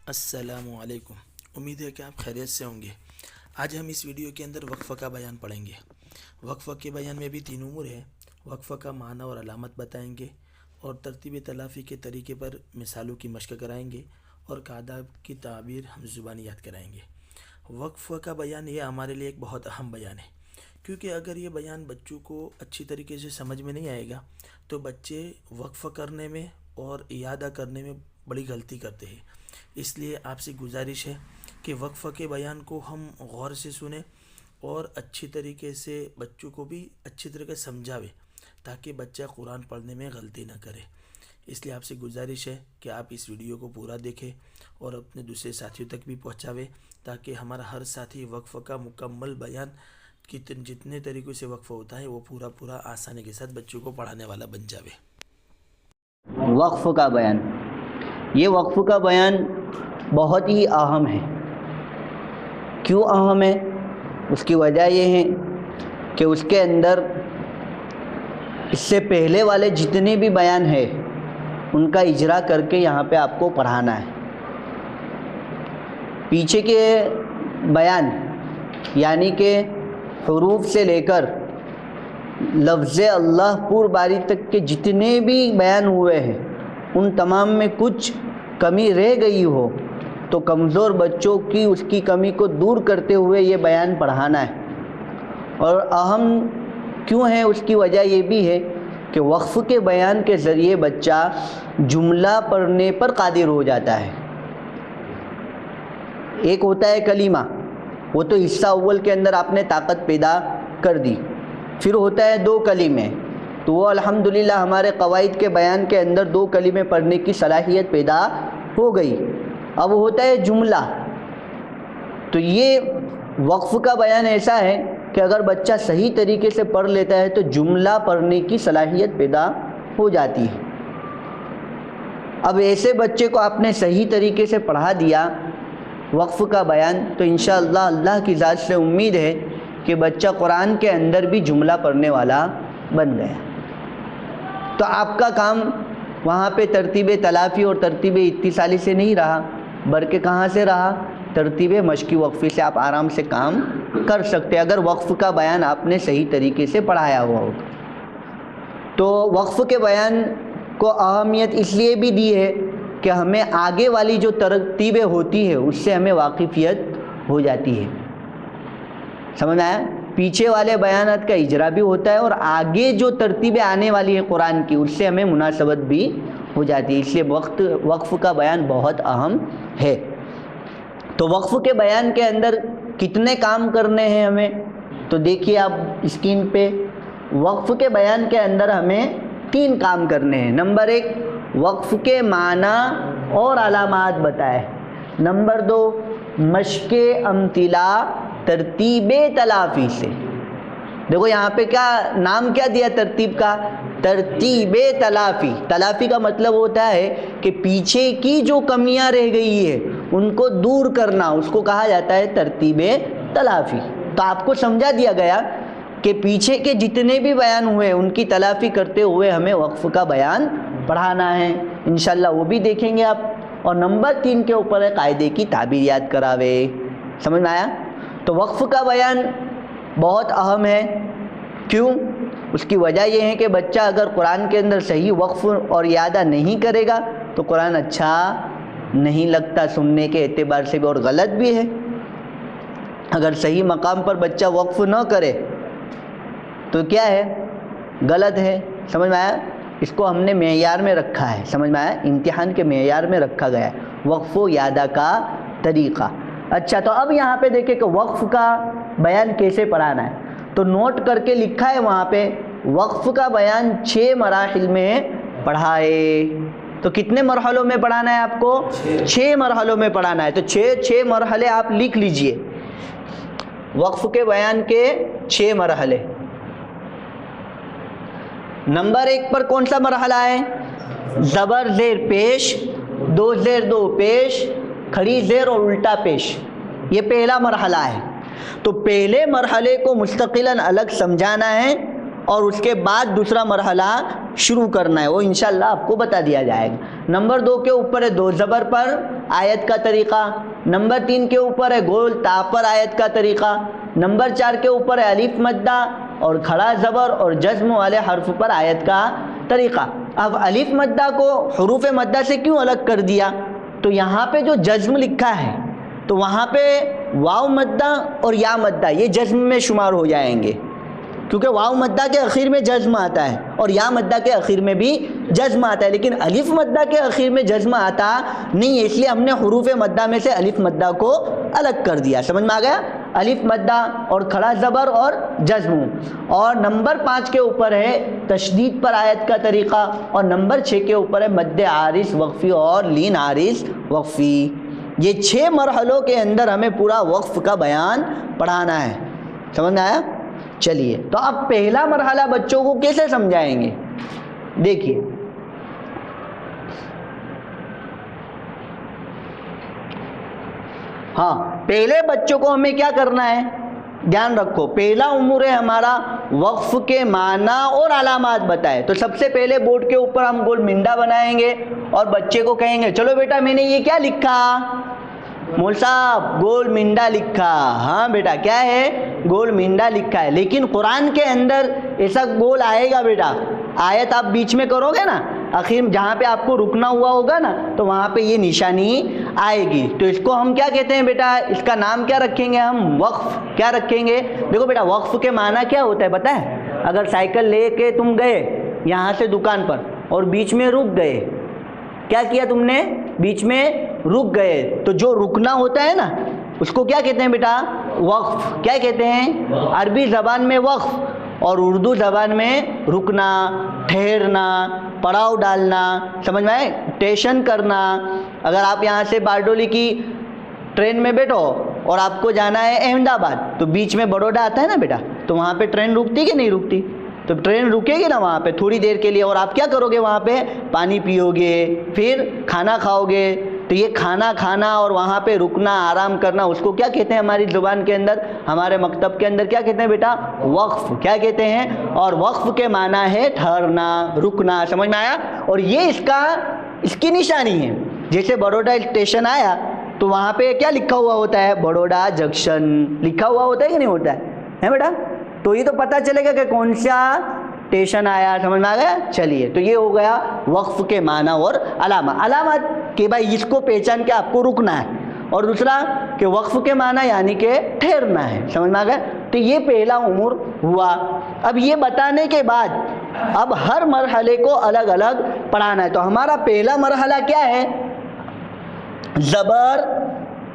अस्सलामुअलैकुम। उम्मीद है कि आप खैरियत से होंगे। आज हम इस वीडियो के अंदर वक्फ़ का बयान पढ़ेंगे। वक्फ़ के बयान में भी 3 उमूर है। वक्फ़ का माना और अलामत बताएंगे और तरतीब तलाफ़ी के तरीके पर मिसालों की मशक़ कराएंगे और कादाब की ताबीर हम ज़ुबानी याद कराएंगे। वक्फ़ का बयान ये हमारे लिए एक बहुत अहम बयान है, क्योंकि अगर ये बयान बच्चों को अच्छी तरीके से समझ में नहीं आएगा तो बच्चे वक्फ़ करने में और इयादा करने में बड़ी गलती करते हैं। इसलिए आपसे गुजारिश है कि वक्फ़ के बयान को हम गौर से सुने और अच्छी तरीके से बच्चों को भी अच्छी तरीके से समझावे, ताकि बच्चा कुरान पढ़ने में गलती न करे। इसलिए आपसे गुजारिश है कि आप इस वीडियो को पूरा देखें और अपने दूसरे साथियों तक भी पहुंचावे, ताकि हमारा हर साथी वक्फ़ का मुकम्मल बयान जितने तरीक़ों से वक्फ़ होता है वो पूरा आसानी के साथ बच्चों को पढ़ाने वाला बन जावे। वक्फ़ का बयान, ये वक्फ़ का बयान बहुत ही अहम है। क्यों अहम है? उसकी वजह ये है कि उसके अंदर इससे पहले वाले जितने भी बयान है उनका इजरा करके यहाँ पे आपको पढ़ाना है। पीछे के बयान यानी कि हुरूफ से लेकर लफ्ज़ अल्लाह पूर बारी तक के जितने भी बयान हुए हैं उन तमाम में कुछ कमी रह गई हो तो कमज़ोर बच्चों की उसकी कमी को दूर करते हुए ये बयान पढ़ाना है। और अहम क्यों है उसकी वजह ये भी है कि वक्फ़ के बयान के ज़रिए बच्चा जुमला पढ़ने पर कादिर हो जाता है। एक होता है कलीमा, वो तो हिस्सा अव्वल के अंदर आपने ताकत पैदा कर दी। फिर होता है 2 कलीमे, तो वो अल्हम्दुलिल्लाह हमारे क़वाइद के बयान के अंदर 2 कलीमे पढ़ने की सलाहियत पैदा हो गई। अब होता है जुमला। तो ये वक्फ़ का बयान ऐसा है कि अगर बच्चा सही तरीके से पढ़ लेता है तो जुमला पढ़ने की सलाहियत पैदा हो जाती है। अब ऐसे बच्चे को आपने सही तरीके से पढ़ा दिया वक्फ़ का बयान, तो इंशाअल्लाह अल्लाह की ज़ात से उम्मीद है कि बच्चा कुरान के अंदर भी जुमला पढ़ने वाला बन गया। तो आपका काम वहाँ पे तरतीब तलाफ़ी और तरतीब इत्तिसाली से नहीं रहा, बल्कि कहाँ से रहा? तरतीब मश्की वक्फ़ी से आप आराम से काम कर सकते अगर वक्फ़ का बयान आपने सही तरीके से पढ़ाया हुआ हो। तो वक्फ़ के बयान को अहमियत इसलिए भी दी है कि हमें आगे वाली जो तरतीबें होती है उससे हमें वाकिफ़ियत हो जाती है। समझ आया? पीछे वाले बयानात का इजरा भी होता है और आगे जो तरतीबें आने वाली है कुरान की उससे हमें मुनासबत भी हो जाती है। इसलिए वक्फ़ का बयान बहुत अहम है। तो वक्फ़ के बयान के अंदर कितने काम करने हैं हमें, तो देखिए आप स्क्रीन पे, वक्फ़ के बयान के अंदर हमें 3 काम करने हैं। नंबर 1, वक्फ़ के माना और अलामात बताए। नंबर 2, मश्क़े अम्तिला तरतीब तलाफ़ी से। देखो यहाँ पे क्या नाम क्या दिया तरतीब का? तरतीब तलाफ़ी। तलाफ़ी का मतलब होता है कि पीछे की जो कमियां रह गई है उनको दूर करना, उसको कहा जाता है तरतीब तलाफ़ी। तो आपको समझा दिया गया कि पीछे के जितने भी बयान हुए उनकी तलाफ़ी करते हुए हमें वक्फ़ का बयान पढ़ाना है। इंशाअल्लाह वो भी देखेंगे आप। और नंबर 3 के ऊपर है कायदे की ताबीर याद करावे। समझ में आया? तो वक्फ़ का बयान बहुत अहम है। क्यों? उसकी वजह यह है कि बच्चा अगर कुरान के अंदर सही वक्फ़ और यादा नहीं करेगा तो कुरान अच्छा नहीं लगता सुनने के एतबार से भी, और गलत भी है। अगर सही मकाम पर बच्चा वक्फ़ न करे तो क्या है? गलत है। समझ में आया? इसको हमने मेयार में रखा है। समझ में आया? इम्तिहान के मेयार में रखा गया है वक्फ़ व यादा का तरीक़ा। अच्छा, तो अब यहाँ पे देखिए कि वक्फ़ का बयान कैसे पढ़ाना है। तो नोट करके लिखा है वहाँ पे, वक्फ़ का बयान 6 मराहिल में पढ़ाए। तो कितने मरहलों में पढ़ाना है आपको? 6 मरहलों में पढ़ाना है। तो 6 मरहले आप लिख लीजिए। वक्फ़ के बयान के 6 मरहले। नंबर 1 पर कौन सा मरहला है? ज़बर ज़ेर पेश, 2 ज़ेर 2 पेश, खड़ी ज़ेर और उल्टा पेश। ये पहला मरहला है। तो पहले मरहले को मुस्तकिलन अलग समझाना है और उसके बाद दूसरा मरहला शुरू करना है, वो इंशाल्लाह आपको बता दिया जाएगा। नंबर 2 के ऊपर है दो ज़बर पर आयत का तरीक़ा, नंबर 3 के ऊपर है गोल ता पर आयत का तरीक़ा, नंबर 4 के ऊपर है अलिफ मद्दा और खड़ा ज़बर और जज़्म वाले हर्फ पर आयत का तरीक़ा। अब अलिफ मद्दा को हुरूफ मद्दा से क्यों अलग कर दिया? तो यहाँ पे जो जज़्म लिखा है तो वहाँ पे वाव मद्दा और या मद्दा ये जज़्म में शुमार हो जाएंगे, क्योंकि वाव मद्दा के आखिर में जज़्म आता है और या मद्दा के आखिर में भी जज़्म आता है, लेकिन अलिफ मद्दा के आखिर में जज़्म आता नहीं है, इसलिए हमने हुरूफ मद्दा में से अलिफ मद्दा को अलग कर दिया। समझ में आ गया? अलिफ मद्दा और खड़ा ज़बर और जज़्म। और नंबर 5 के ऊपर है तशदीद पर आयत का तरीक़ा और नंबर 6 के ऊपर है मद्दे आरिस वक्फ़ी और लीन आरिस वक्फ़ी। ये 6 मरहलों के अंदर हमें पूरा वक्फ़ का बयान पढ़ाना है। समझ में आया? चलिए, तो अब पहला मरहला बच्चों को कैसे समझाएंगे? देखिए, हाँ, पहले बच्चों को हमें क्या करना है, ध्यान रखो, पहला उम्र है हमारा वक्फ के माना और अलामात बताए। तो सबसे पहले बोर्ड के ऊपर हम गोल मिंडा बनाएंगे और बच्चे को कहेंगे चलो बेटा मैंने ये क्या लिखा, मौल साहब गोल मिंडा लिखा। हाँ बेटा क्या है, गोल मिंडा लिखा है, लेकिन कुरान के अंदर ऐसा गोल आएगा बेटा, आयत आप बीच में करोगे ना, आखिर जहाँ पे आपको रुकना हुआ होगा ना तो वहाँ पे ये निशानी आएगी। तो इसको हम क्या कहते हैं बेटा, इसका नाम क्या रखेंगे हम, वक्फ। क्या रखेंगे? देखो बेटा वक्फ के माना क्या होता है पता है? अगर साइकिल लेके तुम गए यहाँ से दुकान पर और बीच में रुक गए, क्या किया तुमने, बीच में रुक गए, तो जो रुकना होता है ना उसको क्या कहते हैं बेटा, वक्फ। क्या कहते हैं? अरबी ज़बान में वक्फ और उर्दू ज़बान में रुकना, ठहरना, पड़ाव डालना। समझ में आए? स्टेशन करना। अगर आप यहाँ से बारडोली की ट्रेन में बैठो और आपको जाना है अहमदाबाद, तो बीच में बड़ौदा आता है ना बेटा, तो वहाँ पे ट्रेन रुकती कि नहीं रुकती? तो ट्रेन रुकेगी ना वहाँ पे थोड़ी देर के लिए, और आप क्या करोगे वहाँ पे, पानी पियोगे, फिर खाना खाओगे। तो ये खाना खाना और वहाँ पे रुकना, आराम करना, उसको क्या कहते हैं हमारी ज़ुबान के अंदर, हमारे मकतब के अंदर क्या कहते हैं बेटा, वक्फ। क्या कहते हैं? और वक्फ के माना है ठहरना, रुकना। समझ में आया? और ये इसकी निशानी है। जैसे बड़ौदा स्टेशन आया तो वहाँ पे क्या लिखा हुआ होता है, बड़ौदा जंक्शन लिखा हुआ होता है कि नहीं होता है बेटा? तो ये तो पता चलेगा कि कौन सा स्टेशन आया। समझ में आ गया? चलिए, तो ये हो गया वक्फ के माना और अलामा। अलामत कि भाई इसको पहचान के आपको रुकना है, और दूसरा कि वक्फ के माना यानी कि ठहरना है। समझ में आ गया? तो ये पहला उम्र हुआ। अब ये बताने के बाद अब हर मरहले को अलग अलग पढ़ाना है। तो हमारा पहला मरहला क्या है, ज़बर,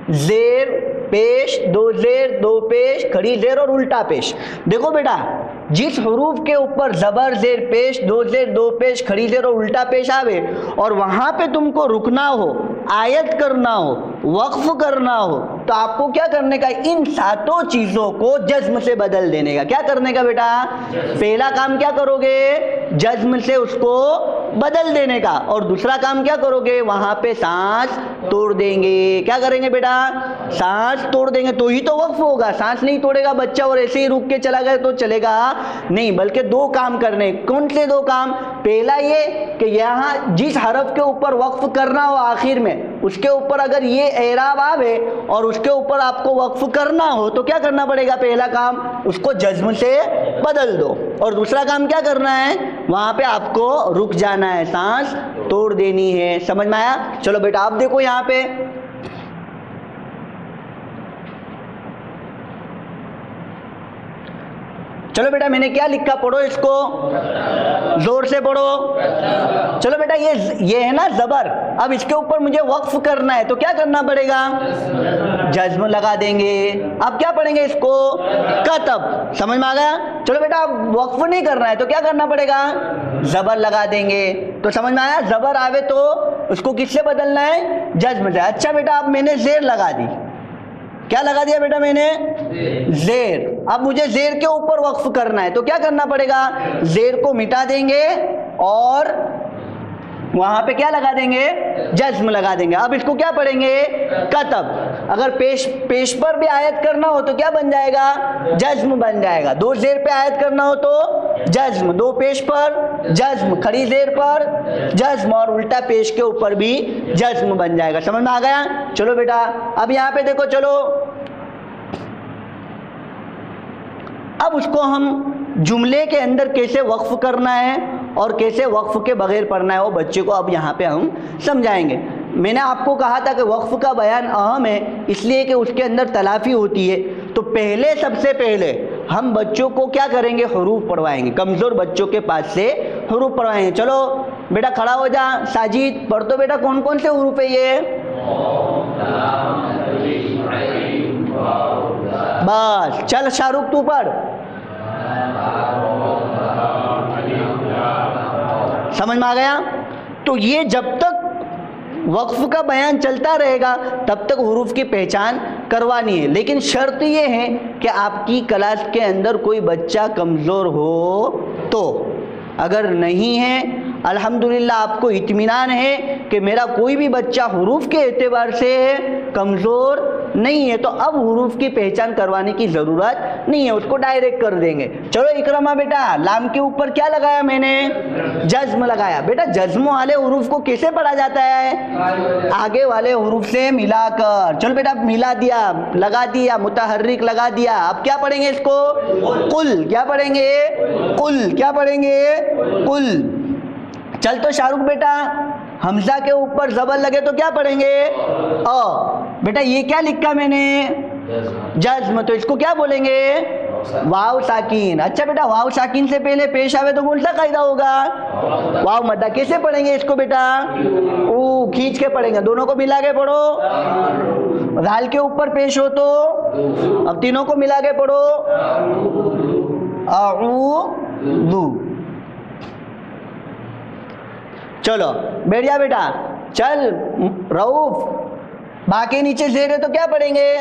ज़ेर, पेश, दो ज़ेर, दो पेश, खड़ी ज़ेर और उल्टा पेश। देखो बेटा जिस हुरूफ के ऊपर ज़बर, ज़ेर, पेश, दो ज़ेर, दो पेश, खड़ी ज़ेर और उल्टा पेश आवे और वहाँ पे तुमको रुकना हो, आयत करना हो, वक्फ करना हो, तो आपको क्या करने का, इन सातों चीज़ों को जज्म से बदल देने का। क्या करने का बेटा? पहला काम क्या करोगे, जज्म से उसको बदल देने का, और दूसरा काम क्या करोगे, वहाँ पे सांस तोड़ देंगे। क्या करेंगे बेटा? सांस तोड़ देंगे, तो ही तो वक्फ होगा। सांस नहीं तोड़ेगा बच्चा और ऐसे ही रुक के चला गया तो चलेगा नहीं, बल्कि दो काम करने। कौन से दो काम? पहला ये कि यहाँ जिस हरफ के ऊपर वक्फ करना हो आखिर में, उसके ऊपर अगर ये एराब आवे और उसके ऊपर आपको वक्फ करना हो तो क्या करना पड़ेगा? पहला काम उसको जज्म से बदल दो, और दूसरा काम क्या करना है, वहाँ पे आपको रुक जाना है, सांस तोड़ देनी है। समझ में आया? चलो बेटा आप देखो यहाँ पे, चलो बेटा मैंने क्या लिखा, पढ़ो इसको, जोर से पढ़ो। चलो बेटा ये है ना ज़बर, अब इसके ऊपर मुझे वक्फ करना है तो क्या करना पड़ेगा? जज्म लगा देंगे। अब क्या पढ़ेंगे इसको? कतब। समझ में आ गया? चलो बेटा अब वक्फ नहीं करना है तो क्या करना पड़ेगा? ज़बर लगा देंगे। तो समझ में आया? ज़बर आवे तो उसको किससे बदलना है? जज्म से। अच्छा बेटा अब मैंने ज़ेर लगा दी। क्या लगा दिया बेटा मैंने? ज़ेर। अब मुझे ज़ेर के ऊपर वक्फ करना है तो क्या करना पड़ेगा? ज़ेर को मिटा देंगे और वहां पे क्या लगा देंगे? जज्म लगा देंगे। अब इसको क्या पढ़ेंगे? कतब। अगर पेश पर भी आयत करना हो तो क्या बन जाएगा? जज्म बन जाएगा। दो ज़ेर पे आयत करना हो तो जज्म, दो पेश पर जज्म, खड़ी जेर पर जज्म और उल्टा पेश के ऊपर भी जज्म बन जाएगा। समझ में आ गया? चलो बेटा अब यहाँ पे देखो, चलो अब उसको हम जुमले के अंदर कैसे वक्फ करना है और कैसे वक्फ के बगैर पढ़ना है वो बच्चे को अब यहाँ पे हम समझाएंगे। मैंने आपको कहा था कि वक्फ का बयान अहम है इसलिए कि उसके अंदर तलाफी होती है। तो पहले सबसे पहले हम बच्चों को क्या करेंगे, हुरूफ पढ़वाएंगे, कमज़ोर बच्चों के पास से हुरूफ पढ़वाएंगे। चलो बेटा खड़ा हो जा, साजिद पढ़ तो बेटा कौन कौन से हुरूफ है ये? बस चल शाहरुख तू पढ़। समझ में आ गया? तो ये जब तक वक्फ का बयान चलता रहेगा तब तक हुरूफ की पहचान करवानी है, लेकिन शर्त ये है कि आपकी क्लास के अंदर कोई बच्चा कमज़ोर हो तो। अगर नहीं है, अल्हम्दुलिल्लाह आपको इत्मीनान है कि मेरा कोई भी बच्चा हुरूफ के एतबार से कमज़ोर नहीं है, तो अब हुरूफ की पहचान करवाने की ज़रूरत नहीं है, उसको डायरेक्ट कर देंगे। चलो इकरमा बेटा, लाम के ऊपर क्या लगाया मैंने? जज्म लगाया। बेटा जज्म वाले हुरूफ को कैसे पढ़ा जाता है? आगे वाले हुरूफ से मिलाकर। चलो बेटा मिला दिया, लगा दिया, मुतहर्रिक लगा दिया। अब क्या पढ़ेंगे इसको? कुल। क्या पढ़ेंगे? कुल। क्या पढ़ेंगे? कुल। चल तो शाहरुख बेटा, हमजा के ऊपर जबर लगे तो क्या पढ़ेंगे? अ। बेटा ये क्या लिखा मैंने? जज्म, तो इसको क्या बोलेंगे? वाव साकिन। अच्छा बेटा वाव साकिन से पहले पेश आवे तो कौन सा कायदा होगा? वाव मद्दा। कैसे पढ़ेंगे इसको बेटा? ओ खींच के पढ़ेंगे, दोनों को मिला के पढ़ो। दाल के ऊपर पेश हो तो अब तीनों को मिला के पढ़ो। अऊदु। चलो बैठ जा बेटा। चल रऊफ, बाकी नीचे जेर है तो क्या पढ़ेंगे?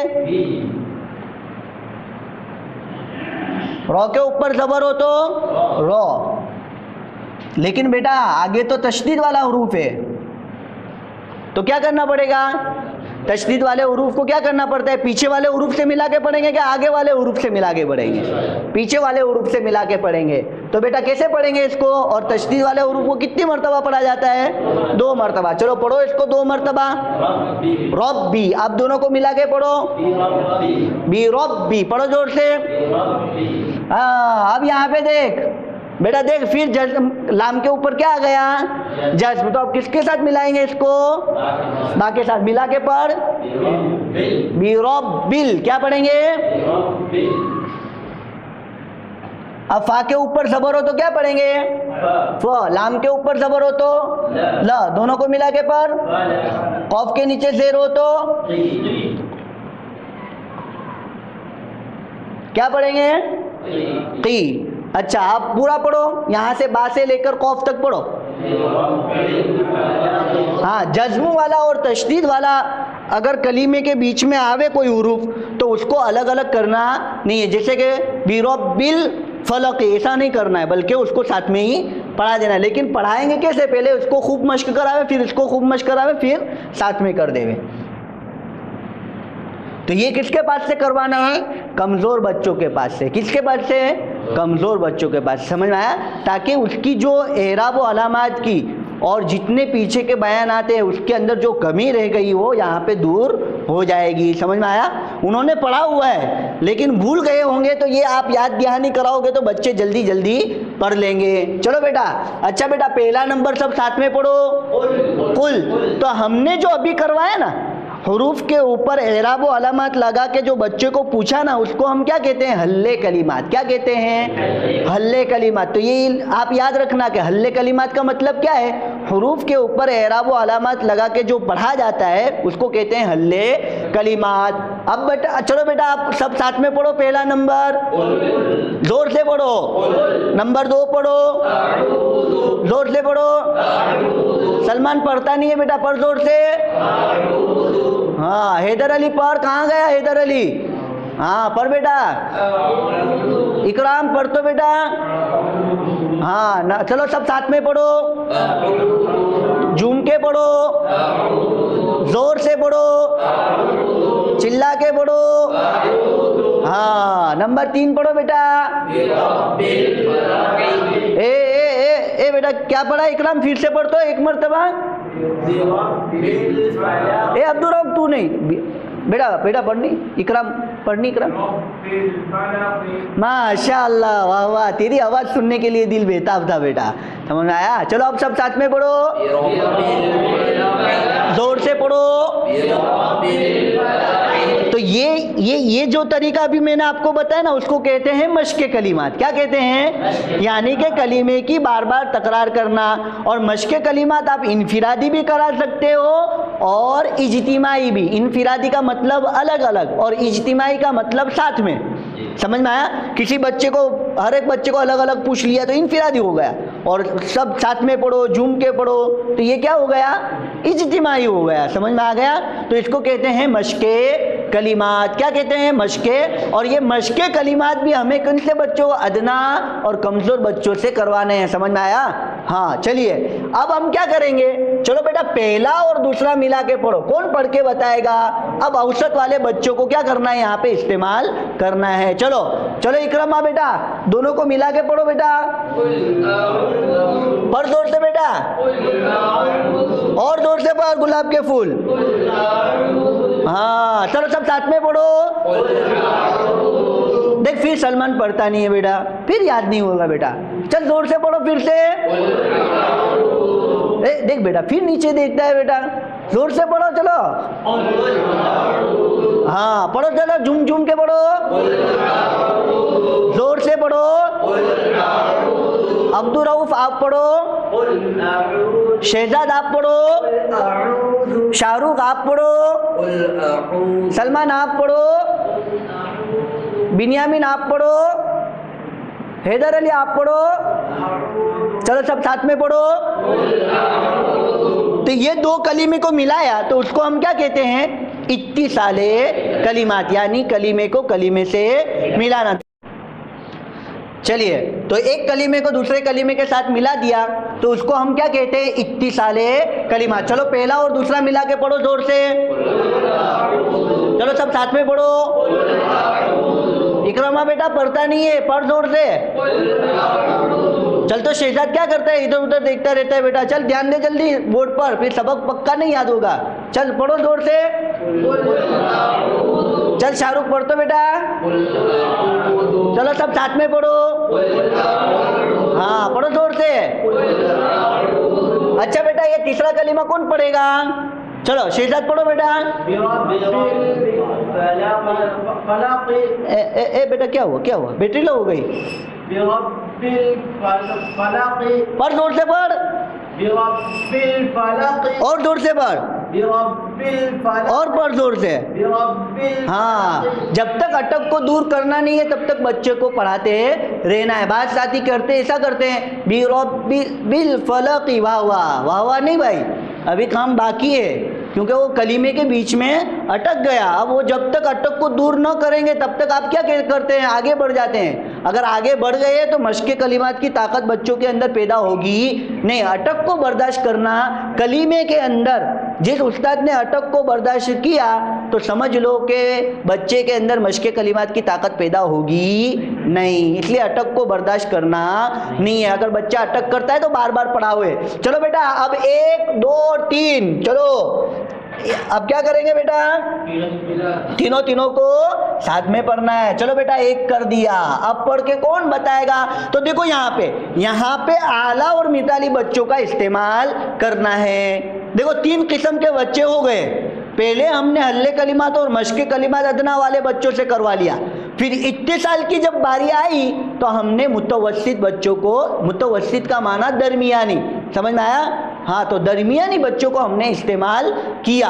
रॉ के ऊपर जबर हो तो रॉ, लेकिन बेटा आगे तो तशदीद वाला हुरूफ है तो क्या करना पड़ेगा? तशदीद वाले हुरूफ को क्या करना पड़ता है? पीछे वाले हुरूफ से मिला के पढ़ेंगे क्या आगे वाले हुरूफ से मिला के पढ़ेंगे? पीछे वाले हुरूफ से मिला के पढ़ेंगे। तो बेटा कैसे पढ़ेंगे इसको? और तशदीद वाले हुरूफ को कितनी मरतबा पढ़ा जाता है? 2 मरतबा। चलो पढ़ो इसको 2 मरतबा। रब्बी। अब दोनों को मिला के पढ़ो। बी रब्बी। पढ़ो जोर से। हाँ अब यहाँ पे देख बेटा, देख फिर जज्म, लाम के ऊपर क्या आ गया? जज्म। तो अब किसके साथ मिलाएंगे इसको? बा के साथ। मिला के पढ़। बिल। क्या पढ़ेंगे? अब फा के ऊपर जबर हो तो क्या पढ़ेंगे? फ। लाम के ऊपर जबर हो तो ल। दोनों को मिला के पढ़। कौफ के नीचे जेर हो तो क्या पढ़ेंगे? की। अच्छा आप पूरा पढ़ो, यहां से बा से लेकर कौफ तक पढ़ो। हाँ जज्म वाला और तशदीद वाला अगर कलीमे के बीच में आवे कोई हुरूफ तो उसको अलग अलग करना नहीं है, जैसे कि बिरब्बिल फलक, ऐसा नहीं करना है बल्कि उसको साथ में ही पढ़ा देना है। लेकिन पढ़ाएंगे कैसे? पहले उसको खूब मश्क करावे, फिर इसको खूब मश्क करावे, फिर साथ में कर देवे। तो ये किसके पास से करवाना है? कमज़ोर बच्चों के पास से। किसके पास से? कमज़ोर बच्चों के पास। समझ में आया? ताकि उसकी जो एराब व अलामात की और जितने पीछे के बयान आते हैं उसके अंदर जो कमी रह गई वो यहाँ पे दूर हो जाएगी। समझ में आया? उन्होंने पढ़ा हुआ है लेकिन भूल गए होंगे तो ये आप याद दहानी कराओगे तो बच्चे जल्दी जल्दी पढ़ लेंगे। चलो बेटा। अच्छा बेटा पहला नंबर सब साथ में पढ़ो। कुल। तो हमने जो अभी करवाया ना हुरूफ के ऊपर एराब व अलामत लगा के जो बच्चे को पूछा ना उसको हम क्या कहते हैं? हल्ले कलिमात। क्या कहते हैं? हल्ले कलिमात। तो ये आप याद रखना कि हल्ले कलिमात का मतलब क्या है? हुरूफ के ऊपर एराब व अलामत लगा के जो पढ़ा जाता है उसको कहते हैं हल्ले कलिमात। अब बेटा चलो बेटा आप सब साथ में पढ़ो। पहला नंबर जोर से पढ़ो। नंबर 2 पढ़ो, जोर से पढ़ो। सलमान पढ़ता नहीं है बेटा, पढ़ जोर से। हाँ हैदर अली पढ़। कहाँ गया हैदर अली? हाँ पढ़ बेटा। इकराम पढ़ तो बेटा। हाँ ना, चलो सब साथ में पढ़ो। झूम के पढ़ो, जोर से पढ़ो, चिल्ला के पढ़ो। हाँ, नंबर 3 पढ़ो बेटा। ए बेटा क्या पढ़ा इकराम, फिर से पढ़ तो एक मरतबा। ए अब्दुल रऊफ तू नहीं बेटा पढ़नी, इकराम पढ़नी, इकराम। माशाअल्लाह, वाह वाह, तेरी आवाज़ सुनने के लिए दिल बेताब था बेटा, समझ में आया। चलो अब सब साथ में पढ़ो, जोर से पढ़ो। तो ये जो तरीका अभी मैंने आपको बताया ना, उसको कहते हैं मश्के कलिमात। क्या कहते हैं? यानी कि कलीमे की बार बार तकरार करना। और मश्के कलिमात आप इनफिरादी भी करा सकते हो और इज्तिमाई भी। इनफिरादी का मतलब अलग अलग और इज्तिमाई का मतलब साथ में, समझ में आया। किसी बच्चे को, हर एक बच्चे को अलग अलग पूछ लिया तो इनफिरादी हो गया, और सब साथ में पढ़ो, झूम के पढ़ो तो ये क्या हो गया? इज्तिमाई हो गया, समझ में आ गया। तो इसको कहते हैं मश्के कलिमात। क्या कहते हैं? मश्के। और ये मश्के कलिमात भी हमें किन से बच्चों, अदना और कमज़ोर बच्चों से करवाने हैं, समझ में आया। हाँ चलिए अब हम क्या करेंगे, चलो बेटा पहला और दूसरा मिला के पढ़ो। कौन पढ़ के बताएगा? अब औसत वाले बच्चों को क्या करना है, यहाँ पे इस्तेमाल करना है। चलो चलो इकरमा बेटा, दोनों को मिला के पढ़ो बेटा, पढ़ जोर से बेटा, और जोर से पढ़, गुलाब के फूल। हाँ चलो सब साथ में पढ़ो। देख फिर सलमान पढ़ता नहीं है बेटा, फिर याद नहीं होगा बेटा। चल जोर से पढ़ो फिर से। देख बेटा फिर नीचे देखता है बेटा, जोर से पढ़ो चलो। हाँ पढ़ो चलो, झूम झूम के पढ़ो, जोर से पढ़ो। अब्दुल रऊफ आप पढ़ो, शहजाद आप पढ़ो, शाहरुख आप पढ़ो, सलमान आप पढ़ो, बिन्यामिन आप पढ़ो, हैदर अली आप पढ़ो। चलो सब साथ में पढ़ो। तो ये दो कलीमे को मिलाया तो उसको हम क्या कहते हैं? इत्तिसाले कलिमात, यानी कलीमे को कलीमे से मिलाना। चलिए तो एक कलीमे को दूसरे कलीमे के साथ मिला दिया तो उसको हम क्या कहते हैं? इत्तिसाले कलिमात। चलो पहला और दूसरा मिला के पढ़ो जोर से। चलो सब साथ में पढ़ो। इकरमा बेटा पढ़ता नहीं है, पढ़ जोर से। चल तो शहजाद क्या करता है? इधर उधर देखता रहता है बेटा। चल ध्यान दे जल्दी बोर्ड पर, फिर सबक पक्का नहीं याद होगा। चल पढ़ो जोर से। चल शाहरुख पढ़ तो बेटा। चलो सब साथ में पढ़ो। हाँ पढ़ो जोर से। अच्छा बेटा ये तीसरा कलीमा कौन पढ़ेगा? चलो शहजाद पढ़ो बेटा। ए बेटा क्या हुआ, क्या हुआ? बैटरी लो हो गई। पढ़ जोर से पढ़, और जोर से पढ़, और पढ़ जोर से। हाँ जब तक अटक को दूर करना नहीं है तब तक बच्चे को पढ़ाते रहना है। बात साथी करते ऐसा करते हैं, बिल फलकी, वाह वाह, वाह वाह नहीं भाई, अभी काम बाकी है, क्योंकि वो कलीमे के बीच में अटक गया। अब वो जब तक अटक को दूर न करेंगे तब तक आप क्या करते हैं? आगे बढ़ जाते हैं। अगर आगे बढ़ गए तो मश्के कलिमात की ताकत बच्चों के अंदर पैदा होगी नहीं। अटक को बर्दाश्त करना, कलीमे के अंदर जिस उस्ताद ने अटक को बर्दाश्त किया तो समझ लो कि बच्चे के अंदर मश्के कलिमात की ताकत पैदा होगी नहीं। इसलिए अटक को बर्दाश्त करना नहीं है। अगर बच्चा अटक करता है तो बार बार पढ़ाओ है। चलो बेटा अब 1 2 3, चलो अब क्या करेंगे बेटा? तीनों को साथ में पढ़ना है। चलो बेटा एक कर दिया, अब पढ़ के कौन बताएगा? तो देखो यहाँ पे आला और मिताली बच्चों का इस्तेमाल करना है। देखो 3 किस्म के बच्चे हो गए। पहले हमने हल्ले कलिमात और मश्के कलिमात अदना वाले बच्चों से करवा लिया। फिर इत्तिसाल की जब बारी आई तो हमने मुतवस्सित बच्चों को, मुतवस्सित का माना दरमियानी, समझ में आया? हाँ तो दरमियानी बच्चों को हमने इस्तेमाल किया।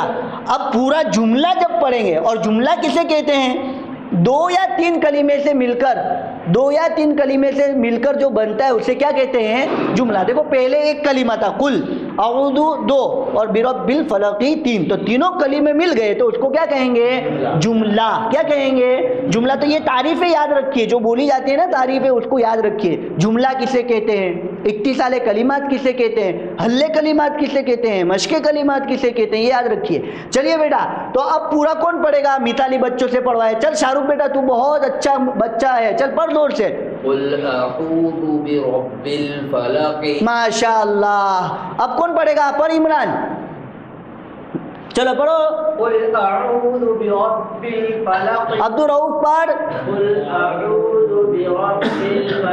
अब पूरा जुमला जब पढ़ेंगे, और जुमला किसे कहते हैं? 2 या 3 कलीमे से मिलकर, 2 या 3 कलीमे से मिलकर जो बनता है उसे क्या कहते हैं? जुमला। देखो पहले एक कलीमा था कुल, अऊदु 2 और बिरब्बिल फलकी 3। तो तीनों कलीमे मिल गए तो उसको क्या कहेंगे? जुमला। क्या कहेंगे? जुमला। तो ये तारीफें याद रखिए, जो बोली जाती है ना तारीफें, उसको याद रखिए। जुमला किसे कहते हैं, इत्तिसाले कलिमात किसे कहते हैं, हल्ले कलिमात किसे कहते हैं, मशके कलिमात किसे कहते हैं, ये याद रखिए। चलिए बेटा, तो अब पूरा कौन पढ़ेगा? मिताली बच्चों से पढ़वाए। चल शाहरुख बेटा, तू बहुत अच्छा बच्चा है, चल पढ़ जोर से। माशाअल्लाह। अब कौन पढ़ेगा? पढ़ इमरान, चलो पढ़ो। अब्दुल रऊफ पढ़।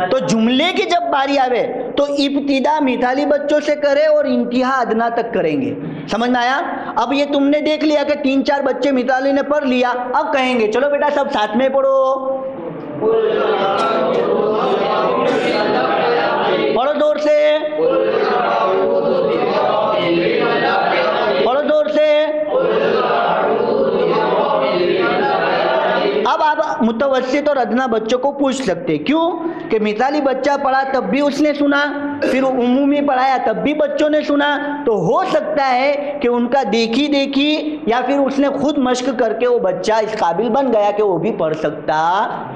तो जुमले की जब बारी आवे तो इब्तिदा मिताली बच्चों से करे और इंतहा अदना तक करेंगे। समझ में आया? अब ये तुमने देख लिया कि 3-4 बच्चे मिताली ने पढ़ लिया, अब कहेंगे चलो बेटा सब साथ में पढ़ो। पढ़ो जोर से, पढ़ो जोर से। अब आप मुतवस्सित और अदना बच्चों को पूछ सकते, क्यों कि मिसाली बच्चा पढ़ा तब भी उसने सुना, फिर उमूमी पढ़ाया तब भी बच्चों ने सुना। तो हो सकता है कि उनका देखी देखी या फिर उसने खुद मश्क करके वो बच्चा इस काबिल बन गया कि वो भी पढ़ सकता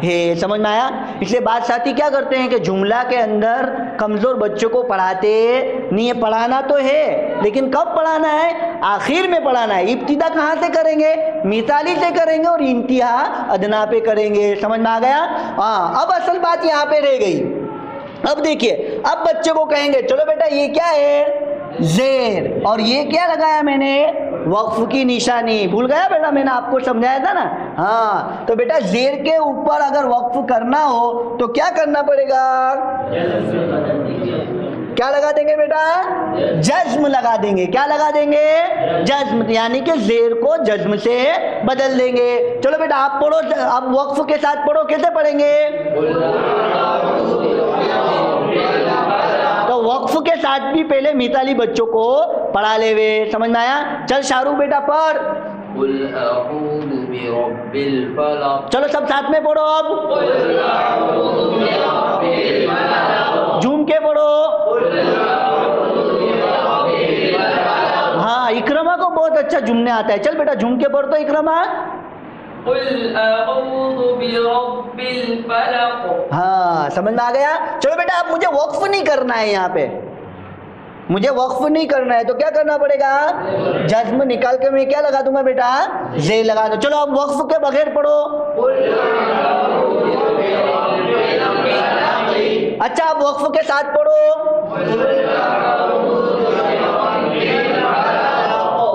है। समझ में आया? इसलिए बात साथी क्या करते हैं कि जुमला के अंदर कमज़ोर बच्चों को पढ़ाते नहीं है। पढ़ाना तो है, लेकिन कब पढ़ाना है? आखिर में पढ़ाना है। इब्तिदा कहाँ से करेंगे? मिसाली से करेंगे और इंतहा अदना पे करेंगे। समझ में आ गया? हाँ, अब असल बात यहाँ पे रह गई। अब देखिए, अब बच्चे को कहेंगे चलो बेटा ये क्या है? ज़ेर। और ये क्या लगाया मैंने? वक्फ की निशानी। भूल गया बेटा? मैंने आपको समझाया था ना। हाँ, तो बेटा ज़ेर के ऊपर अगर वक्फ करना हो तो क्या करना पड़ेगा? क्या लगा देंगे बेटा? जज्म लगा देंगे। क्या लगा देंगे? जज्म, यानी कि ज़ेर को जज्म से बदल देंगे। चलो बेटा आप पढ़ो, अब वक्फ के साथ पढ़ो। कैसे पढ़ेंगे? तो वक्फ के साथ भी पहले मिताली बच्चों को पढ़ा लेवे। समझ में आया? चल शाहरुख बेटा पढ़। चलो सब साथ में पढ़ो। अब झूम के पढ़ो। हाँ, इकरमा को बहुत अच्छा झूमने आता है। चल बेटा झूम के पढ़ तो इकरमा। हाँ, समझ में आ गया? चलो बेटा अब मुझे वक्फ नहीं करना है, यहाँ पे मुझे वक्फ नहीं करना है, तो क्या करना पड़ेगा? जज्म निकाल के मैं क्या लगा दूंगा बेटा? ज़ेर लगा दो। चलो अब वक्फ के बगैर पढ़ो। अच्छा, अब वक्फ के साथ पढ़ो।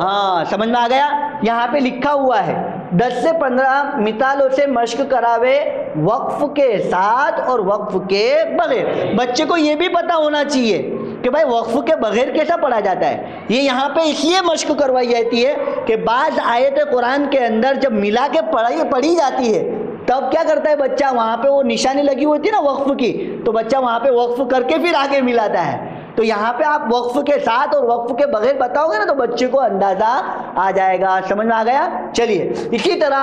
हाँ, समझ में आ गया? यहाँ पे लिखा हुआ है 10 से 15 मिसालों से मश्क करावे वक्फ के साथ और वक्फ के बगैर। बच्चे को ये भी पता होना चाहिए कि भाई वक्फ के बगैर कैसा पढ़ा जाता है। ये यहाँ पे इसलिए मश्क करवाई जाती है कि बाज़ आयत कुरान के अंदर जब मिला के पढ़ी जाती है तब क्या करता है बच्चा, वहाँ पे वो निशानी लगी होती है ना वक्फ की, तो बच्चा वहाँ पे वक्फ करके फिर आगे मिलाता है। तो यहाँ पे आप वक्फ के साथ और वक्फ के बगैर बताओगे ना तो बच्चे को अंदाजा आ जाएगा। समझ में आ गया? चलिए, इसी तरह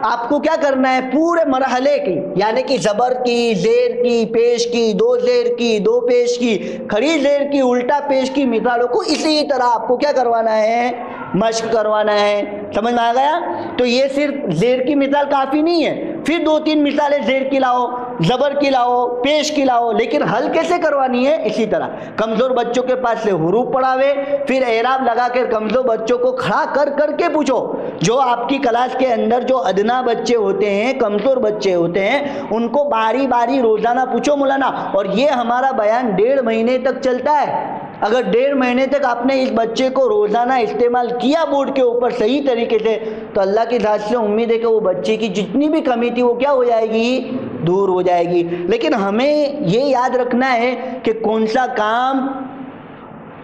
आपको क्या करना है, पूरे मरहले की यानी कि ज़बर की, ज़ेर की, पेश की, दो ज़ेर की, दो पेश की, खड़ी ज़ेर की, उल्टा पेश की मिसालों को इसी तरह आपको क्या करवाना है? मश्क करवाना है। समझ में आ गया? तो ये सिर्फ ज़ेर की मिसाल काफ़ी नहीं है, फिर 2-3 मिसालें ज़ेर की लाओ, ज़बर की लाओ, पेश की लाओ, लेकिन हल कैसे करवानी है? इसी तरह कमज़ोर बच्चों के पास से हुरूफ पढ़ावे, फिर एराब लगा कर कमज़ोर बच्चों को खड़ा कर करके पूछो। जो आपकी क्लास के अंदर जो अदना बच्चे होते हैं, कमज़ोर बच्चे होते हैं, उनको बारी बारी रोज़ाना पूछो मौलाना। और ये हमारा बयान 1.5 महीने तक चलता है। अगर 1.5 महीने तक आपने इस बच्चे को रोज़ाना इस्तेमाल किया बोर्ड के ऊपर सही तरीके से, तो अल्लाह की ज़ात से उम्मीद है कि वो बच्चे की जितनी भी कमी थी वो क्या हो जाएगी? दूर हो जाएगी। लेकिन हमें ये याद रखना है कि कौन सा काम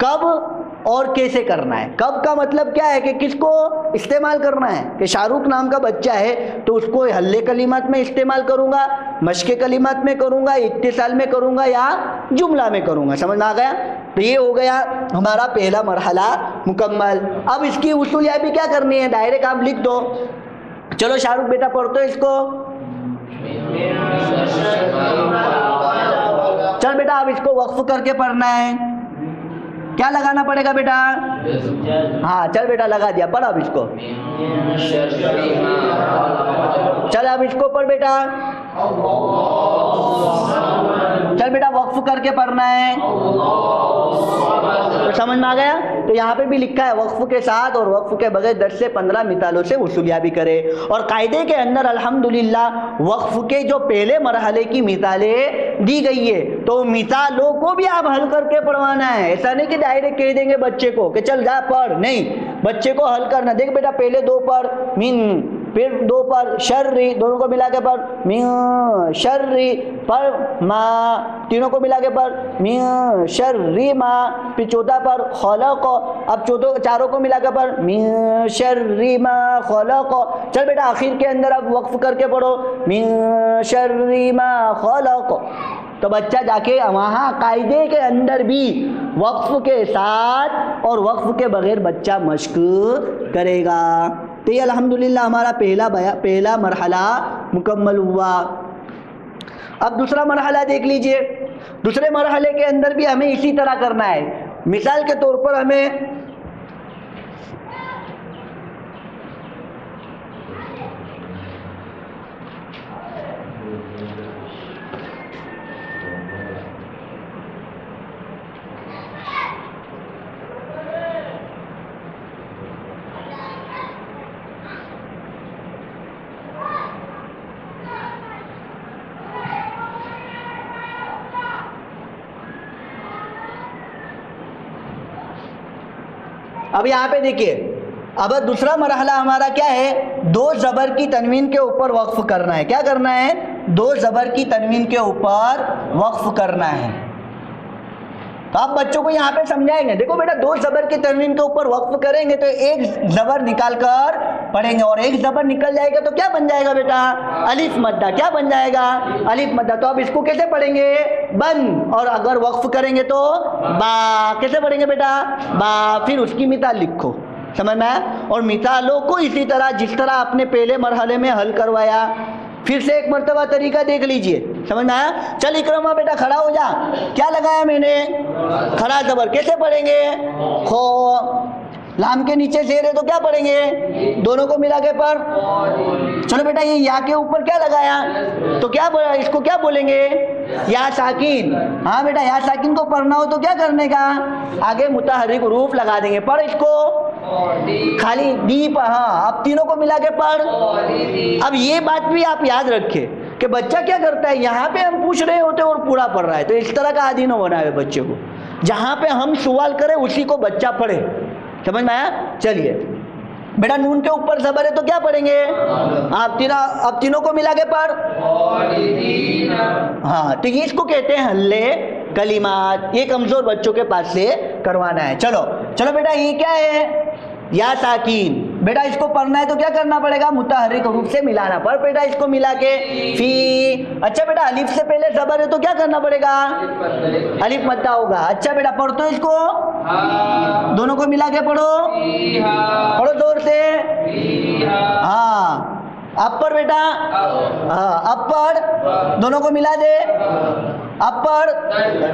कब और कैसे करना है। कब का मतलब क्या है कि किसको इस्तेमाल करना है, कि शाहरुख नाम का बच्चा है तो उसको हल्ले कलिमात में इस्तेमाल करूँगा, मश्के कलिमात में करूँगा, इत्तिसाल में करूँगा या जुमला में करूँगा। समझ में आ गया? तो ये हो गया हमारा पहला मरहला मुकम्मल। अब इसकी उसूलियात क्या करनी है, डायरेक्ट आप लिख दो। चलो शाहरुख बेटा पढ़ दो इसको। चल बेटा अब इसको वक्फ करके पढ़ना है। क्या लगाना पड़ेगा बेटा? हाँ चल बेटा लगा दिया, पढ़ अब इसको। चल अब इसको पढ़ बेटा। चल बेटा वक्फ करके पढ़ना है, तो समझ में आ गया? तो यहाँ पे भी लिखा है वक्फ के साथ और वक्फ के बगैर 10 से 15 मिसालों से वसूलिया भी करे। और कायदे के अंदर अल्हम्दुलिल्लाह वक्फ के जो पहले मरहले की मिसालें दी गई है, तो मिसालों को भी आप हल करके पढ़वाना है। ऐसा नहीं कि डायरेक्ट कह देंगे बच्चे को कि चल जा पढ़, नहीं, बच्चे को हल करना। देख बेटा पहले 2 पर मिन, फिर 2 पर शर्री, दोनों को मिला के पर मिन शर्री, पर मा, तीनों को मिला के पर मिन शर्री मा, फिर 14 पर खलक, अब चारों को मिला के पर मिन शर्री मा खलक। चल बेटा आखिर के अंदर अब वक्फ करके पढ़ो मिन शर्री मा खलक। तो बच्चा जाके वहाँ कायदे के अंदर भी वक्फ के साथ और वक्फ के बगैर बच्चा मश्क करेगा। तो ये अल्हम्दुलिल्लाह हमारा पहला मरहला मुकम्मल हुआ। अब दूसरा मरहला देख लीजिए। दूसरे मरहले के अंदर भी हमें इसी तरह करना है। मिसाल के तौर पर हमें अब यहाँ पे देखिए, अब दूसरा मरहला हमारा क्या है? 2 ज़बर की तनवीन के ऊपर वक्फ करना है। क्या करना है? 2 ज़बर की तनवीन के ऊपर वक्फ करना है। तो आप बच्चों को यहाँ पे समझाएंगे, देखो बेटा 2 ज़बर की तनवीन के ऊपर वक्फ करेंगे तो एक ज़बर निकाल कर पढ़ेंगे, और एक ज़बर निकल जाएगा तो क्या बन जाएगा बेटा? अलिफ मद्दा। क्या बन जाएगा? अलिफ मद्दा। तो अब इसको कैसे पढ़ेंगे? बन, और अगर वक्फ करेंगे तो बा। कैसे पढ़ेंगे बेटा? बा। फिर उसकी मिसाल लिखो, समझ में आया? और मिसालों को इसी तरह जिस तरह आपने पहले मरहले में हल करवाया, फिर से एक मरतबा तरीका देख लीजिए, समझ में आया? चल इकरमा बेटा खड़ा हो जा। क्या लगाया मैंने? खड़ा ज़बर। कैसे पढ़ेंगे? खो। लाम के नीचे शेर है तो क्या पढ़ेंगे? दोनों को मिला के पर। चलो बेटा ये या के ऊपर क्या लगाया, तो क्या इसको क्या बोलेंगे? या साकिन। हाँ बेटा या साकिन को पढ़ना हो तो क्या करने का? आगे मुतहर्रिक रूफ लगा देंगे। पढ़ इसको खाली दीप। हाँ अब तीनों को मिला के पढ़। अब ये बात भी आप याद रखें कि बच्चा क्या करता है, यहाँ पे हम पूछ रहे होते और पूरा पढ़ रहा है, तो इस तरह का आदी न बनाए बच्चे को। जहाँ पे हम सवाल करें उसी को बच्चा पढ़े, समझ में आया? चलिए बेटा नून के ऊपर ज़बर है तो क्या पढ़ेंगे? अब तीनों को मिला के पढ़। हाँ तो ये इसको कहते हैं हल्ले कलिमात। ये कमजोर बच्चों के पास से करवाना है। चलो चलो बेटा ये क्या है? या साकीन। बेटा इसको पढ़ना है तो क्या करना पड़ेगा? मुतहर्रिक रूप से मिलाना। पढ़ बेटा इसको मिला के फी। अच्छा बेटा अलिफ से पहले ज़बर है तो क्या करना पड़ेगा? अलिफ मद्दा होगा। अच्छा बेटा पढ़ तो इसको, दोनों को मिला के पढ़ो, पढ़ो जोर से। हाँ अब पर बेटा, हाँ अब पर, दोनों को मिला दे। अब पर,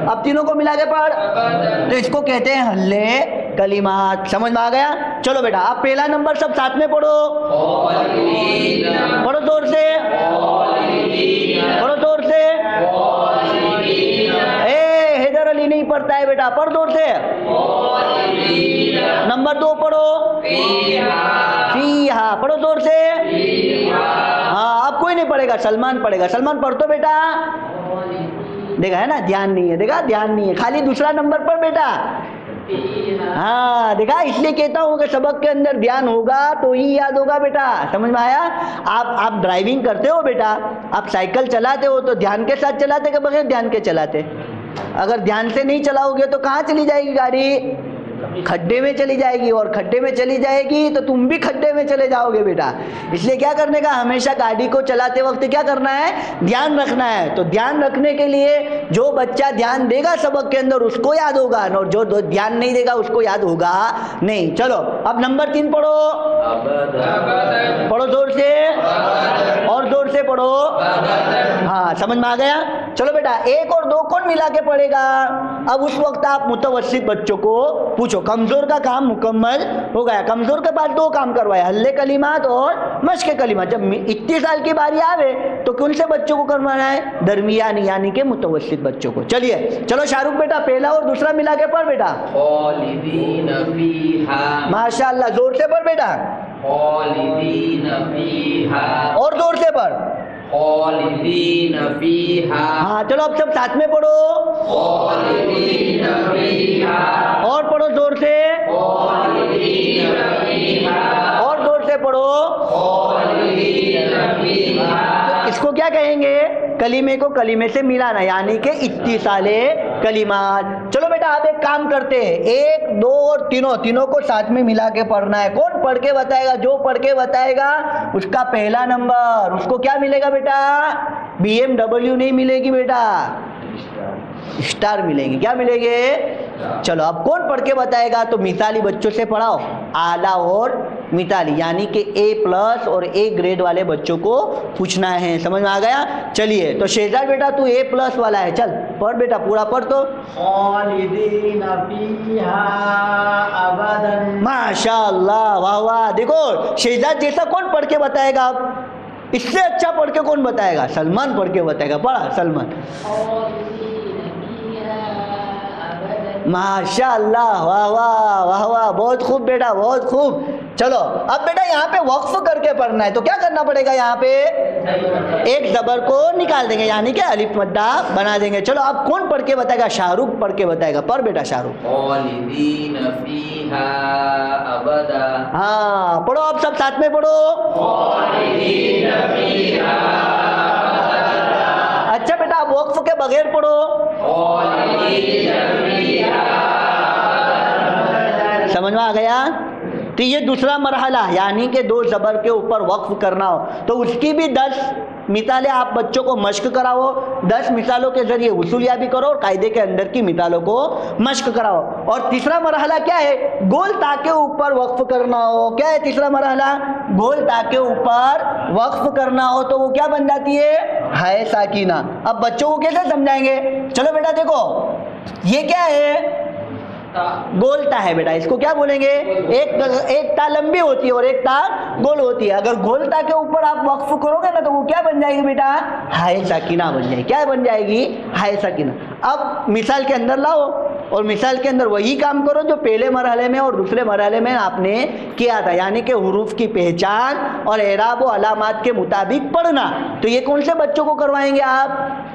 अब तीनों को मिला के पढ़। तो इसको कहते हैं हल्ले कलिमात। समझ में आ गया? चलो बेटा आप पहला नंबर सब साथ में पढ़ो, पढ़ो जोर से, पढ़ो जोर से। हैदर अली नहीं पढ़ता है बेटा, पढ़ जोर से। नंबर 2 पढ़ो फीहा, पढ़ो जोर से। हाँ अब कोई नहीं पढ़ेगा, सलमान पढ़ेगा। सलमान पढ़ तो बेटा। देखा है ना, ध्यान नहीं है, देखा ध्यान नहीं है, खाली दूसरा नंबर पर बेटा। हाँ देखा, इसलिए कहता हूँ कि सबक के अंदर ध्यान होगा तो ही याद होगा बेटा। समझ में आया? आप ड्राइविंग करते हो बेटा, आप साइकिल चलाते हो तो ध्यान के साथ चलाते कि बगैर ध्यान के चलाते? अगर ध्यान से नहीं चलाओगे तो कहाँ चली जाएगी गाड़ी? खड्डे में चली जाएगी, और खड्डे में चली जाएगी तो तुम भी खड्डे में चले जाओगे बेटा। इसलिए क्या करने का, हमेशा गाड़ी को चलाते वक्त क्या करना है? ध्यान रखना है। तो ध्यान रखने के लिए जो बच्चा ध्यान देगा सबक के अंदर उसको याद होगा, और जो ध्यान नहीं देगा उसको याद होगा नहीं। चलो अब नंबर 3 पढ़ो, पढ़ो जोर से और जोर से पढ़ो। हाँ समझ में आ गया? चलो बेटा 1 और 2 कौन मिला के पढ़ेगा? अब उस वक्त आप मुतवस्सित बच्चों को पूछो। कमजोर का काम मुकम्मल हो गया। कमजोर के पास 2 काम करवाए, हल्ले कलिमात और मश्क कलिमात। जब इतनी साल की बारी आवे तो कौन से बच्चों को करवाना है? दरमियानी यानी के मुतवस्सित बच्चों को। चलिए चलो शाहरुख बेटा पहला और दूसरा मिला के पढ़ बेटा। खालिदीन फीहा, माशाअल्लाह, जोर से पढ़ बेटा, खालिदीन फीहा, और जोर से पढ़। खालिदीन फीहा, हाँ चलो अब सब साथ में पढ़ो। खालिदीन फीहा, और पढ़ो जोर से, खालिदीन फीहा, और जोर से पढ़ो। खालिदीन फीहा। इसको क्या कहेंगे? कलीमे को कलीमे से मिलाना, यानी कि इत्तिसाले कलिमात। चलो बेटा आप एक काम करते हैं, 1, 2 और तीनों को साथ में मिला के पढ़ना है। कौन पढ़ के बताएगा? जो पढ़ के बताएगा उसका पहला नंबर। उसको क्या मिलेगा बेटा? BMW नहीं मिलेगी बेटा, स्टार मिलेंगे। क्या मिलेंगे? चलो अब कौन पढ़ के बताएगा? तो मिसाली बच्चों से पढ़ाओ, आला और मिसाली, यानी कि A+ और A ग्रेड वाले बच्चों को पूछना है। समझ में आ गया? चलिए तो शेहजाद बेटा तू A+ वाला है, चल पढ़ बेटा, पूरा पढ़। तो खालिदीन फीहा अबदन। माशाअल्लाह, वाह वाह। देखो शेहजाद जैसा कौन पढ़ के बताएगा? इससे अच्छा पढ़ के कौन बताएगा? सलमान पढ़ के बताएगा। पढ़ा सलमान। माशाअल्लाह, वाह वाह वाह वाह, बहुत खूब बेटा, बहुत खूब। चलो अब बेटा यहाँ पे वक्फ करके पढ़ना है, तो क्या करना पड़ेगा? यहाँ पे एक जबर को निकाल देंगे, यानी कि अलिफ मद्दा बना देंगे। चलो अब कौन पढ़ के बताएगा? शाहरुख पढ़ के बताएगा। पढ़ बेटा शाहरुख। खालिदीन फीहा अबदा, हाँ पढ़ो, अब सब साथ में पढ़ो। खालिदीन फीहा अबदा। अच्छा बेटा अब वक्फ के बगैर पढ़ो। खालिदीन फीहा अबदा। समझ में आ गया? तो ये दूसरा मरहला, यानी कि 2 ज़बर के ऊपर वक्फ करना हो, तो उसकी भी 10 मिसालें आप बच्चों को मश्क कराओ। 10 मिसालों के जरिए उसूलियाबी करो और कायदे के अंदर की मिसालों को मश्क कराओ। और तीसरा मरहला क्या है? गोल ता के ऊपर वक्फ करना हो। क्या है तीसरा मरहला? गोल ता के ऊपर वक्फ करना हो, तो वो क्या बन जाती है? हाय साकिना। अब बच्चों को कैसे समझाएंगे? चलो बेटा देखो, ये क्या है? गोलता है बेटा। इसको क्या बोलेंगे? एक ता लंबी होती है और एक ता गोल होती है। अगर गोलता के ऊपर आप वक्फ करोगे ना, तो वो क्या बन जाएगी बेटा? हाय साकिना बन जाएगी। क्या बन जाएगी? हाय साकिना। अब मिसाल के अंदर लाओ और मिसाल के अंदर वही काम करो जो पहले मरहले में और दूसरे मरहले में आपने किया था, यानी कि हुरूफ की पहचान और एराब व अलामात के मुताबिक पढ़ना। तो ये कौन से बच्चों को करवाएंगे आप?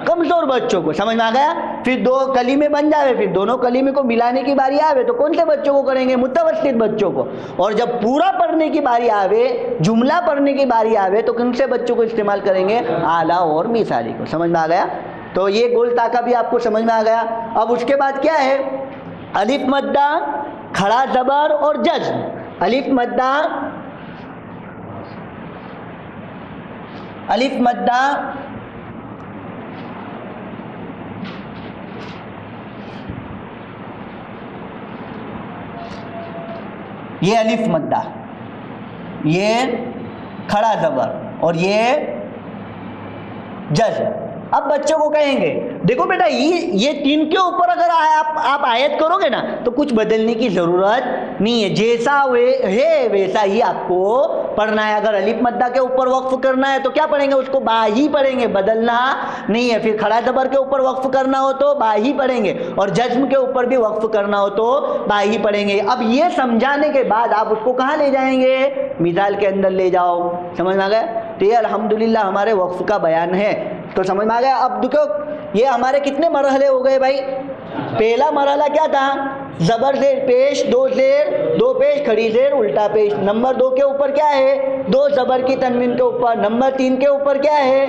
कमजोर बच्चों को। समझ में आ गया? फिर 2 कलीमे बन जावे, फिर दोनों कलीमे को मिलाने की बारी आवे तो कौन से बच्चों को करेंगे? मुतवस्सित बच्चों को। और जब पूरा पढ़ने की बारी आवे, जुमला पढ़ने की बारी आवे, तो कौन से बच्चों को इस्तेमाल करेंगे? आला और मिसाली को। समझ में आ गया? तो ये गोल ताका भी आपको समझ में आ गया। अब उसके बाद क्या है? अलिफ मद्दा, खड़ा जबर और जज्म। अलिफ मद्दा, अलिफ मद्दा, ये अलिफ मद्दा, ये खड़ा जबर और ये जज्म। अब बच्चों को कहेंगे देखो बेटा, ये 3 के ऊपर अगर आप आयत करोगे ना, तो कुछ बदलने की जरूरत नहीं है। जैसा है वैसा ही आपको पढ़ना है। अगर अलिफ मद्दा के ऊपर वक्फ करना है तो क्या पढ़ेंगे? उसको बा ही पढ़ेंगे, बदलना नहीं है। फिर खड़ा जबर के ऊपर वक्फ करना हो तो बा ही पढ़ेंगे, और जज्म के ऊपर भी वक्फ करना हो तो बा ही पढ़ेंगे। अब ये समझाने के बाद आप उसको कहाँ ले जाएंगे? मिसाल के अंदर ले जाओ। समझ में आ गया? तो ये अल्हम्दुलिल्लाह हमारे वक्फ का बयान है। तो समझ में आ गया? अब देखो ये हमारे कितने मरहले हो गए भाई? पहला मरहला क्या था? जबर जेर पेश, 2 जेर 2 पेश, खड़ी जेर उल्टा पेश। नंबर 2 के ऊपर क्या है? 2 जबर की तनवीन के ऊपर। नंबर 3 के ऊपर क्या है?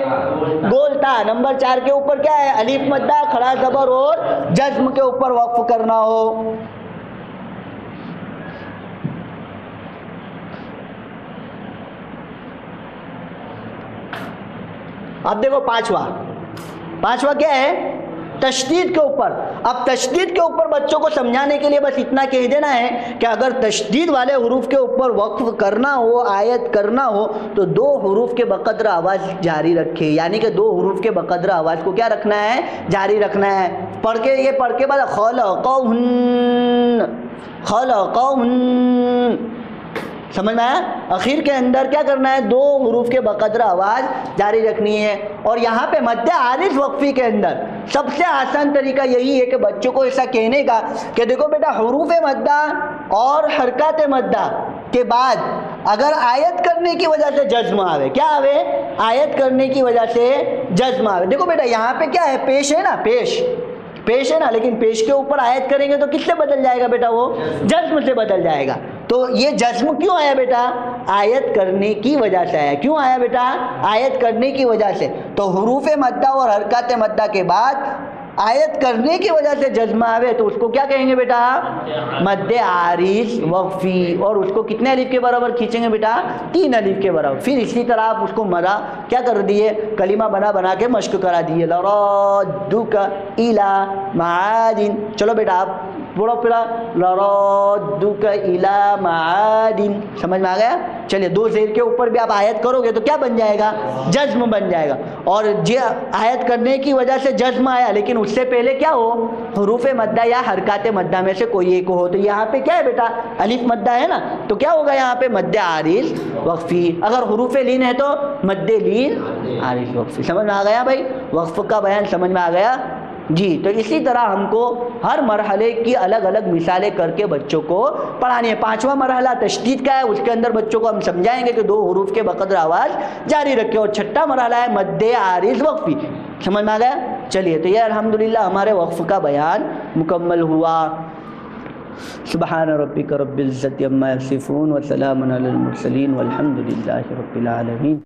गोलता। नंबर 4 के ऊपर क्या है? अलिफ मद्दा, खड़ा जबर और जज्म के ऊपर वक्फ करना हो। अब देखो पांचवा क्या है? तशदीद के ऊपर। अब तशदीद के ऊपर बच्चों को समझाने के लिए बस इतना कह देना है कि अगर तशदीद वाले हुरूफ के ऊपर वक्फ करना हो, आयत करना हो, तो 2 हुरूफ के बकद्र आवाज़ जारी रखे, यानी कि 2 हुरूफ के बकद्र आवाज़ को क्या रखना है, जारी रखना है। पढ़ के बाद खलक़हुन, समझ में आया? आखिर के अंदर क्या करना है, 2 हुरूफ के बकद्र आवाज़ जारी रखनी है। और यहाँ पे मद्दे आरिज़ वक्फ़ी के अंदर सबसे आसान तरीका यही है कि बच्चों को ऐसा कहने का कि देखो बेटा, हुरूफ मद्दा और हरकत मद्दा के बाद अगर आयत करने की वजह से जज्म आवे, क्या आवे, आयत करने की वजह से जज्म आवे। देखो बेटा, यहाँ पे क्या है, पेश है ना, पेश है ना, लेकिन पेश के ऊपर आयत करेंगे तो किससे बदल जाएगा बेटा, वो जज्म से बदल जाएगा। तो ये जज्म क्यों आया बेटा, आयत करने की वजह से आया। क्यों आया बेटा, आयत करने की वजह से। तो हुरूफ मद्दा और हरकत मद्दा के बाद आयत करने की वजह से जज्म आवे तो उसको क्या कहेंगे बेटा, मद्दे आरिज़ वक्फ़ी। और उसको कितने अलिफ के बराबर खींचेंगे बेटा, 3 अलिफ के बराबर। फिर इसी तरह आप उसको मरा क्या कर दिए, कलीमा बना के मश्क करा दिए, लरद्दुका इला मादिन। चलो बेटा आप पढ़ो फिर, लरद्दुका इला मादिन, समझ में आ गया? चलिए, 2 ज़ेर के ऊपर भी आप आयत करोगे तो क्या बन जाएगा, जज्म बन जाएगा। और जे आयत करने की वजह से जज्म आया, लेकिन उससे पहले क्या हो, हुरूफ मद्दा या हरकत मद्दा में से कोई एक हो, तो यहाँ पे क्या है बेटा, अलिफ मद्दा है ना, तो क्या होगा यहाँ पे, मद्दे आरिज़ वक्फ़ी। अगर हुरूफ लीन है तो मद्दे लीन आरिज़ वक्फ़ी। समझ में आ गया भाई, वक्फ़ का बयान समझ में आ गया जी। तो इसी तरह हमको हर मरहले की अलग अलग मिसालें करके बच्चों को पढ़ानी है। 5वां मरहला तशदीद का है, उसके अंदर बच्चों को हम समझाएंगे कि 2 हुरूफ के बकद्र आवाज़ जारी रखें। और 6ठा मरहला है मद्दे आरिज़ वक्फ़ी। समझ में आ गया? चलिए, तो ये अल्हम्दुलिल्लाह हमारे वक्फ़ का बयान मुकम्मल हुआ। सुब्हान रब्बिक रब्बिल इज़्ज़ति अम्मा यसिफ़ून व सलामुन अलल मुरसलीन वल्हम्दुलिल्लाहि रब्बिल आलमीन।